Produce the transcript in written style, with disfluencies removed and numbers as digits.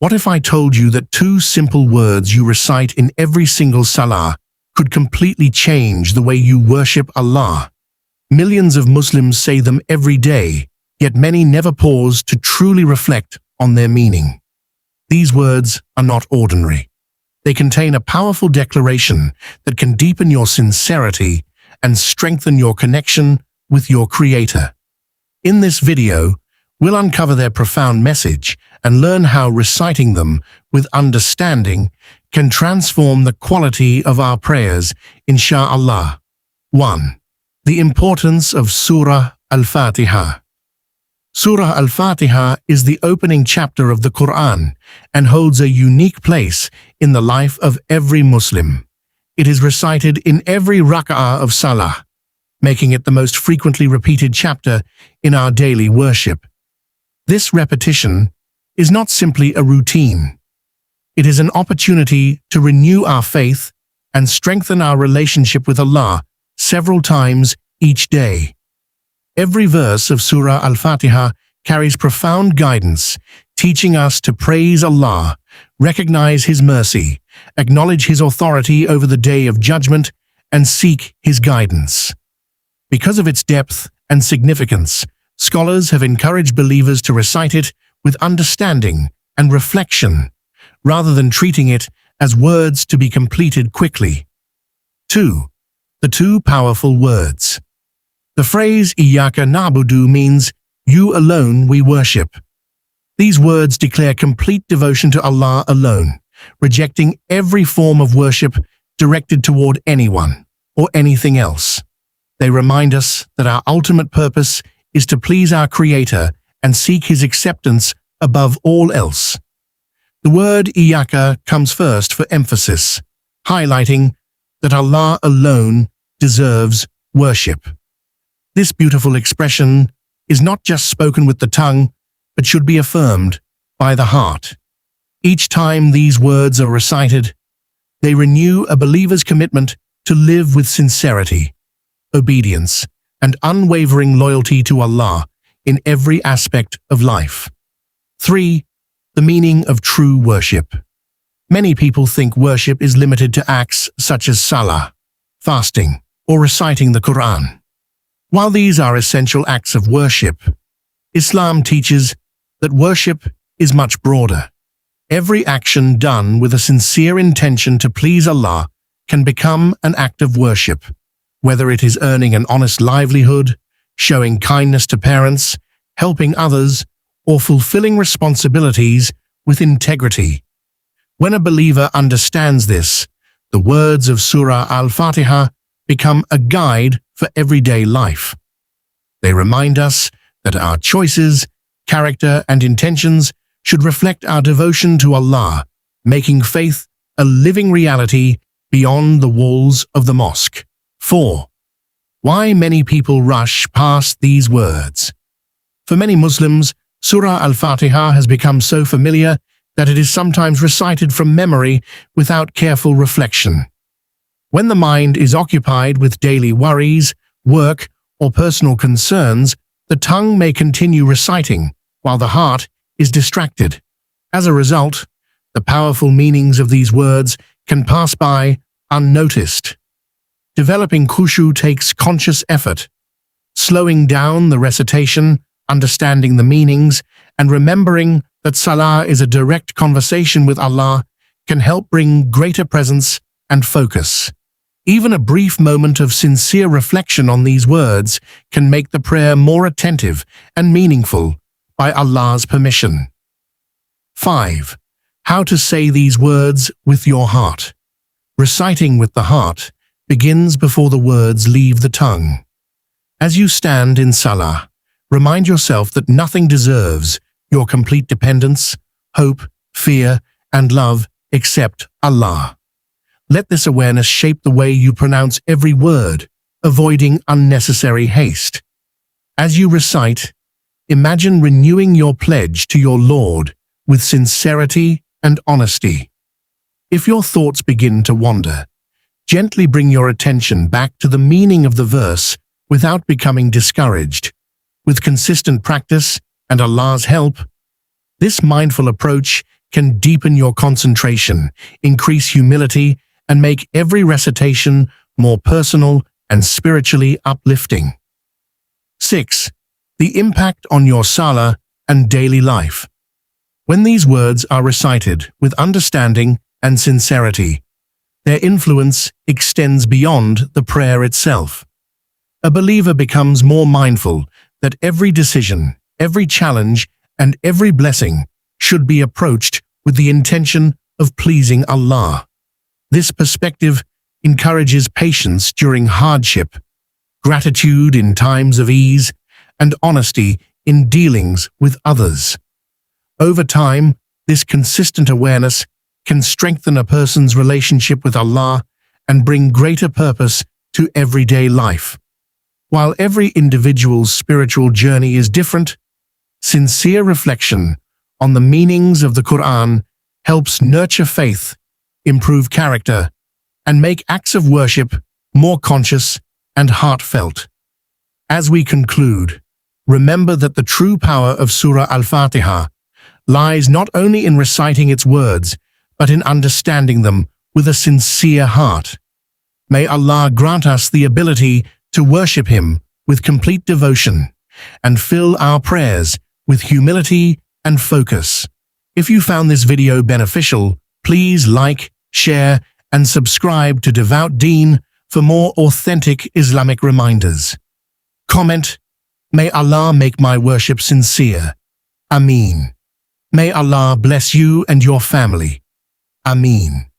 What if I told you that two simple words you recite in every single Salah could completely change the way you worship Allah? Millions of Muslims say them every day, yet many never pause to truly reflect on their meaning. These words are not ordinary. They contain a powerful declaration that can deepen your sincerity and strengthen your connection with your Creator. In this video, we'll uncover their profound message and learn how reciting them with understanding can transform the quality of our prayers, insha'Allah. 1. The importance of Surah Al-Fatiha. Surah Al-Fatiha is the opening chapter of the Quran and holds a unique place in the life of every Muslim. It is recited in every rak'ah of Salah, making it the most frequently repeated chapter in our daily worship. This repetition is not simply a routine. It is an opportunity to renew our faith and strengthen our relationship with Allah several times each day. Every verse of Surah Al-Fatiha carries profound guidance, teaching us to praise Allah, recognize His mercy, acknowledge His authority over the Day of Judgment, and seek His guidance. Because of its depth and significance, scholars have encouraged believers to recite it with understanding and reflection, rather than treating it as words to be completed quickly. 2. The two powerful words. The phrase Iyyaka Na'budu means, "You alone we worship." These words declare complete devotion to Allah alone, rejecting every form of worship directed toward anyone or anything else. They remind us that our ultimate purpose is to please our Creator and seek His acceptance above all else. The word Iyyaka comes first for emphasis, highlighting that Allah alone deserves worship. This beautiful expression is not just spoken with the tongue, but should be affirmed by the heart. Each time these words are recited, they renew a believer's commitment to live with sincerity, obedience, and unwavering loyalty to Allah in every aspect of life. 3. The meaning of true worship. Many people think worship is limited to acts such as Salah, fasting, or reciting the Quran. While these are essential acts of worship, Islam teaches that worship is much broader. Every action done with a sincere intention to please Allah can become an act of worship, whether it is earning an honest livelihood, showing kindness to parents, helping others, or fulfilling responsibilities with integrity. When a believer understands this, the words of Surah Al-Fatiha become a guide for everyday life. They remind us that our choices, character, and intentions should reflect our devotion to Allah, making faith a living reality beyond the walls of the mosque. 4. Why many people rush past these words. For many Muslims, Surah Al-Fatiha has become so familiar that it is sometimes recited from memory without careful reflection. When the mind is occupied with daily worries, work, or personal concerns, the tongue may continue reciting, while the heart is distracted. As a result, the powerful meanings of these words can pass by unnoticed. Developing Khushu takes conscious effort. Slowing down the recitation, understanding the meanings, and remembering that Salah is a direct conversation with Allah can help bring greater presence and focus. Even a brief moment of sincere reflection on these words can make the prayer more attentive and meaningful by Allah's permission. 5. How to say these words with your heart. Reciting with the heart begins before the words leave the tongue. As you stand in Salah, remind yourself that nothing deserves your complete dependence, hope, fear, and love except Allah. Let this awareness shape the way you pronounce every word, avoiding unnecessary haste. As you recite, imagine renewing your pledge to your Lord with sincerity and honesty. If your thoughts begin to wander, gently bring your attention back to the meaning of the verse without becoming discouraged. With consistent practice and Allah's help, this mindful approach can deepen your concentration, increase humility, and make every recitation more personal and spiritually uplifting. 6. The impact on your Salah and daily life. When these words are recited with understanding and sincerity, their influence extends beyond the prayer itself. A believer becomes more mindful that every decision, every challenge, and every blessing should be approached with the intention of pleasing Allah. This perspective encourages patience during hardship, gratitude in times of ease, and honesty in dealings with others. Over time, this consistent awareness can strengthen a person's relationship with Allah and bring greater purpose to everyday life. While every individual's spiritual journey is different, sincere reflection on the meanings of the Quran helps nurture faith, improve character, and make acts of worship more conscious and heartfelt. As we conclude, remember that the true power of Surah Al-Fatiha lies not only in reciting its words, but in understanding them with a sincere heart. May Allah grant us the ability to worship Him with complete devotion and fill our prayers with humility and focus. If you found this video beneficial, please like, share, and subscribe to Devout Deen for more authentic Islamic reminders. Comment, "May Allah make my worship sincere. Ameen." May Allah bless you and your family. Ameen.